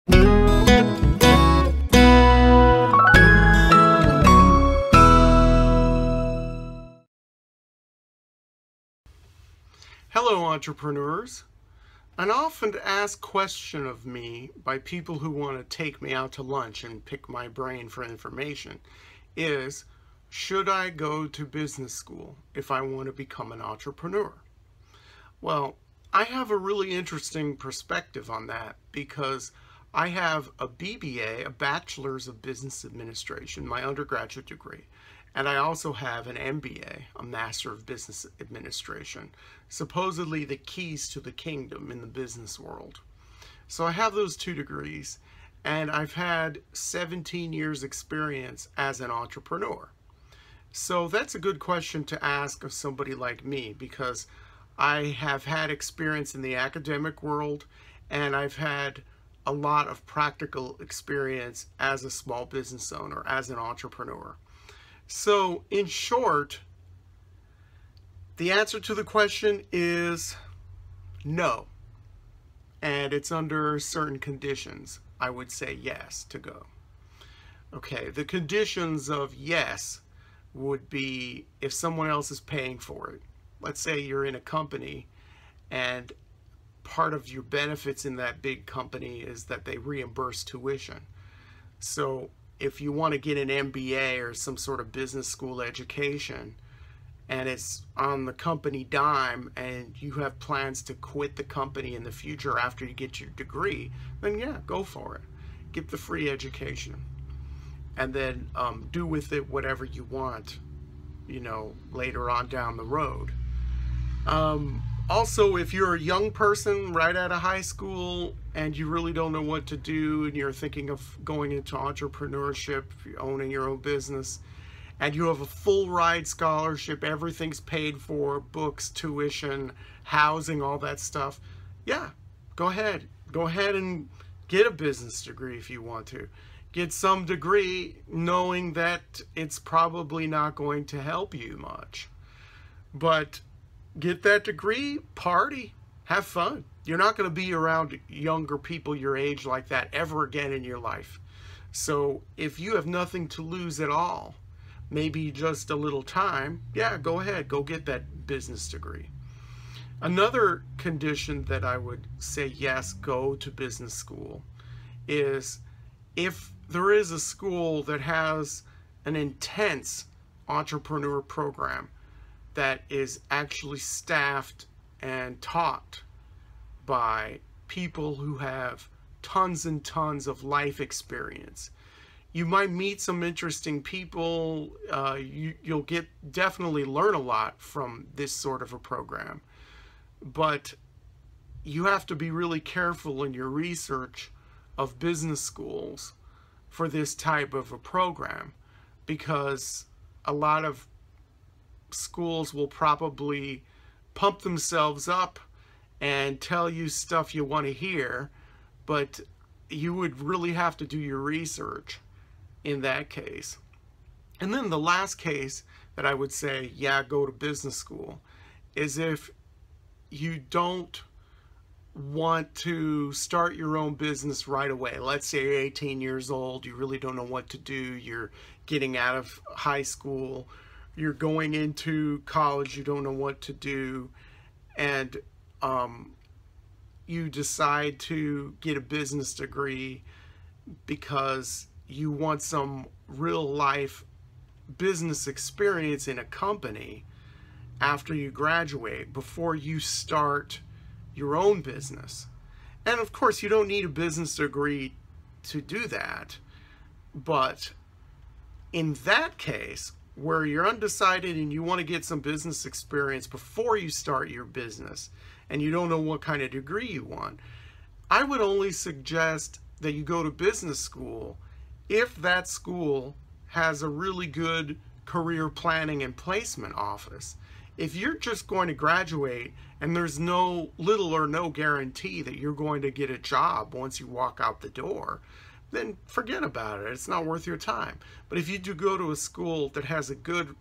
Hello, entrepreneurs. An often asked question of me by people who want to take me out to lunch and pick my brain for information is, should I go to business school if I want to become an entrepreneur? Well, I have a really interesting perspective on that because I have a BBA, a Bachelor's of Business Administration, my undergraduate degree, and I also have an MBA, a Master of Business Administration, supposedly the keys to the kingdom in the business world. So I have those 2 degrees, and I've had 17 years experience as an entrepreneur. So that's a good question to ask of somebody like me, because I have had experience in the academic world, and I've had a lot of practical experience as a small business owner, as an entrepreneur. So in short, the answer to the question is no. And it's under certain conditions. I would say yes to go. Okay, the conditions of yes would be if someone else is paying for it. Let's say you're in a company and part of your benefits in that big company is that they reimburse tuition. So if you want to get an MBA or some sort of business school education and it's on the company dime and you have plans to quit the company in the future after you get your degree, then yeah, go for it. Get the free education and then do with it whatever you want, you know, later on down the road. Also, if you're a young person right out of high school and you really don't know what to do and you're thinking of going into entrepreneurship, owning your own business, and you have a full ride scholarship, everything's paid for, books, tuition, housing, all that stuff, yeah, go ahead. Go ahead and get a business degree if you want to. Get some degree knowing that it's probably not going to help you much. But get that degree, party, have fun. You're not going to be around younger people your age like that ever again in your life. So if you have nothing to lose at all, maybe just a little time, yeah, go ahead, go get that business degree. Another condition that I would say yes, go to business school is if there is a school that has an intense entrepreneur program that is actually staffed and taught by people who have tons and tons of life experience. You might meet some interesting people. You'll definitely learn a lot from this sort of a program. But you have to be really careful in your research of business schools for this type of a program, because a lot of schools will probably pump themselves up and tell you stuff you want to hear, but you would really have to do your research in that case. And then the last case that I would say, yeah, go to business school, is if you don't want to start your own business right away. Let's say you're 18 years old, you really don't know what to do, you're getting out of high school, you're going into college, you don't know what to do, and you decide to get a business degree because you want some real life business experience in a company after you graduate, before you start your own business. And of course, you don't need a business degree to do that, but in that case, where you're undecided and you want to get some business experience before you start your business and you don't know what kind of degree you want, I would only suggest that you go to business school if that school has a really good career planning and placement office. If you're just going to graduate and there's little or no guarantee that you're going to get a job once you walk out the door, then forget about it. It's not worth your time. But if you do go to a school that has a good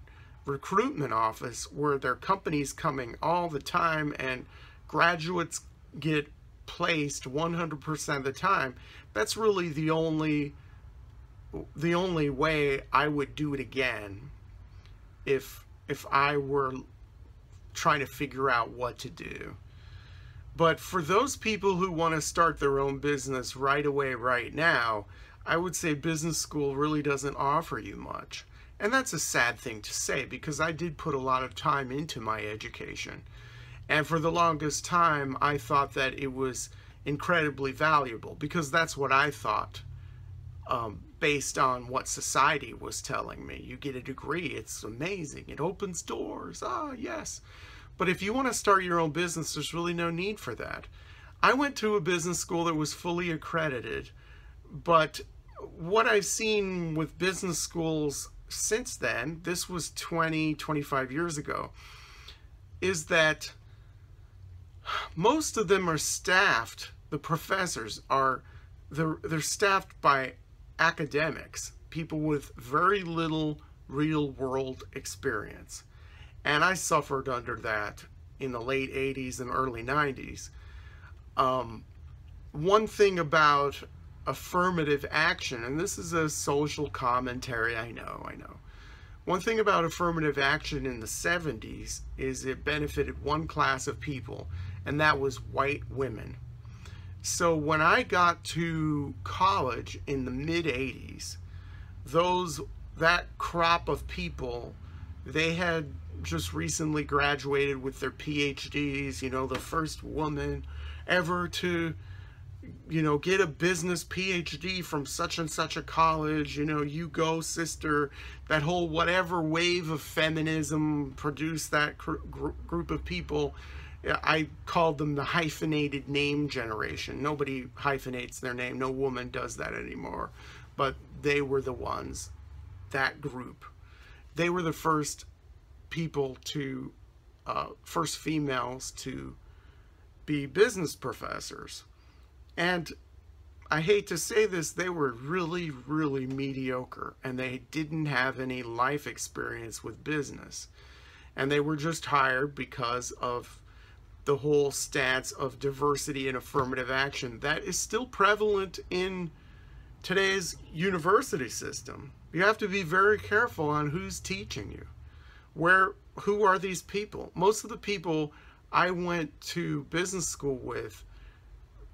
recruitment office where there are companies coming all the time and graduates get placed 100% of the time, that's really the only way I would do it again if I were trying to figure out what to do. But for those people who want to start their own business right away, right now, I would say business school really doesn't offer you much. And that's a sad thing to say, because I did put a lot of time into my education. And for the longest time, I thought that it was incredibly valuable, because that's what I thought, based on what society was telling me. You get a degree, it's amazing, it opens doors, ah, yes. But if you want to start your own business, there's really no need for that. I went to a business school that was fully accredited, but what I've seen with business schools since then, this was 25 years ago, is that most of them are staffed, the professors are, they're staffed by academics, people with very little real world experience. And I suffered under that in the late 80s and early 90s. One thing about affirmative action, and this is a social commentary, I know. One thing about affirmative action in the 70s is it benefited one class of people, and that was white women. So when I got to college in the mid-80s, that crop of people, they had just recently graduated with their PhDs, the first woman ever to, get a business PhD from such and such a college, you go sister, that whole whatever wave of feminism produced that group of people. I called them the hyphenated name generation. Nobody hyphenates their name. No woman does that anymore. But they were the ones, that group. They were the first people to, first females to be business professors. And I hate to say this, they were really, really mediocre, and they didn't have any life experience with business. And they were just hired because of the whole stance of diversity and affirmative action that is still prevalent in today's university system. You have to be very careful on who's teaching you. Who are these people? Most of the people I went to business school with,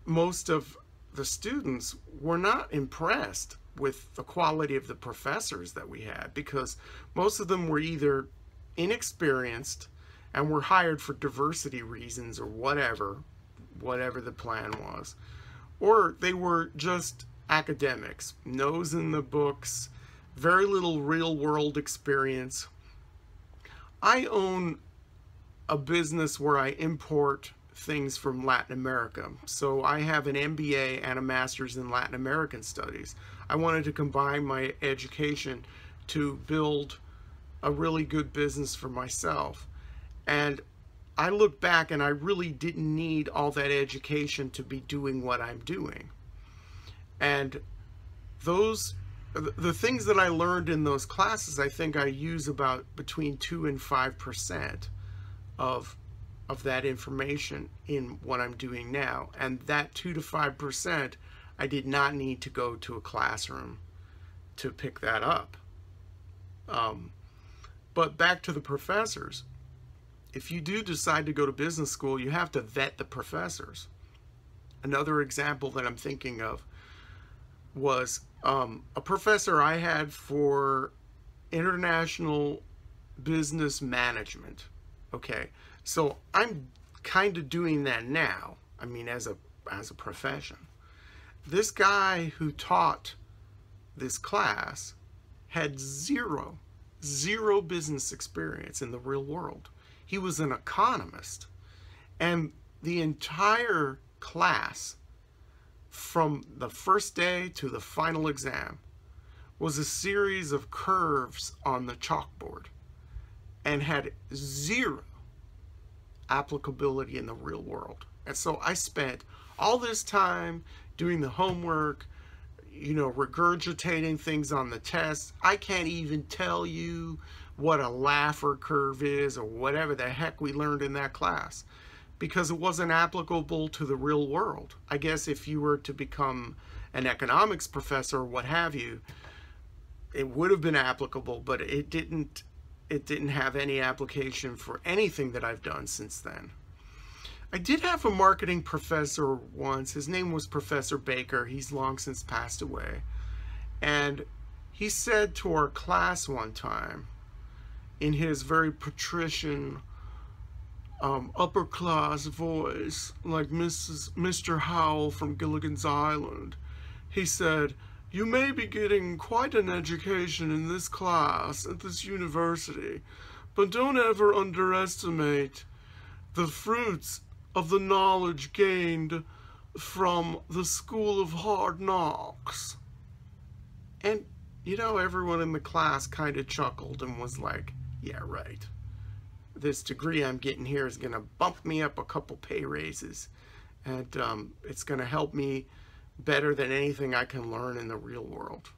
most of the students were not impressed with the quality of the professors that we had, because most of them were either inexperienced and were hired for diversity reasons or whatever the plan was, or they were just academics, nose in the books, very little real world experience. I own a business where I import things from Latin America. So I have an MBA and a master's in Latin American studies. I wanted to combine my education to build a really good business for myself. And I look back and I really didn't need all that education to be doing what I'm doing. And the things that I learned in those classes, I think I use about between 2 and 5% of that information in what I'm doing now. And that 2 to 5%, I did not need to go to a classroom to pick that up. But back to the professors. If you do decide to go to business school, you have to vet the professors. Another example that I'm thinking of was a professor I had for international business management. Okay, so I'm kind of doing that now. I mean, as a profession. This guy who taught this class had zero business experience in the real world. He was an economist, and the entire class, from the first day to the final exam, was a series of curves on the chalkboard and had zero applicability in the real world. And so I spent all this time doing the homework, regurgitating things on the test. I can't even tell you what a Laffer curve is or whatever the heck we learned in that class, because it wasn't applicable to the real world. I guess if you were to become an economics professor or what have you, it would have been applicable, but it didn't have any application for anything that I've done since then. I did have a marketing professor once. His name was Professor Baker. He's long since passed away. And he said to our class one time, in his very patrician, upper class voice, like Mr. Howell from Gilligan's Island, he said, "You may be getting quite an education in this class at this university, but don't ever underestimate the fruits of the knowledge gained from the School of Hard Knocks." And, you know, everyone in the class kind of chuckled and was like, yeah, right. This degree I'm getting here is going to bump me up a couple pay raises. And it's going to help me better than anything I can learn in the real world.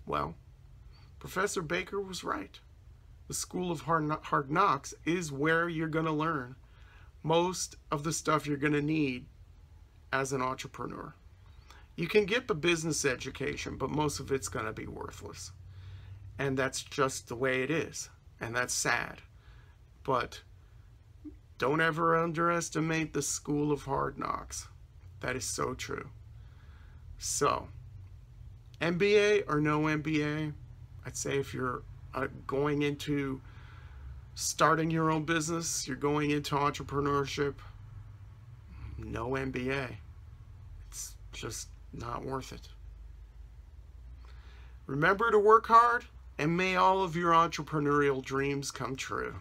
Well, Professor Baker was right. The School of Hard Knocks is where you're going to learn most of the stuff you're going to need as an entrepreneur. You can get a business education, but most of it's going to be worthless. And that's just the way it is. And that's sad. But don't ever underestimate the School of Hard Knocks. That is so true. So, MBA or no MBA, I'd say if you're going into starting your own business, you're going into entrepreneurship, no MBA. It's just not worth it. Remember to work hard, and may all of your entrepreneurial dreams come true.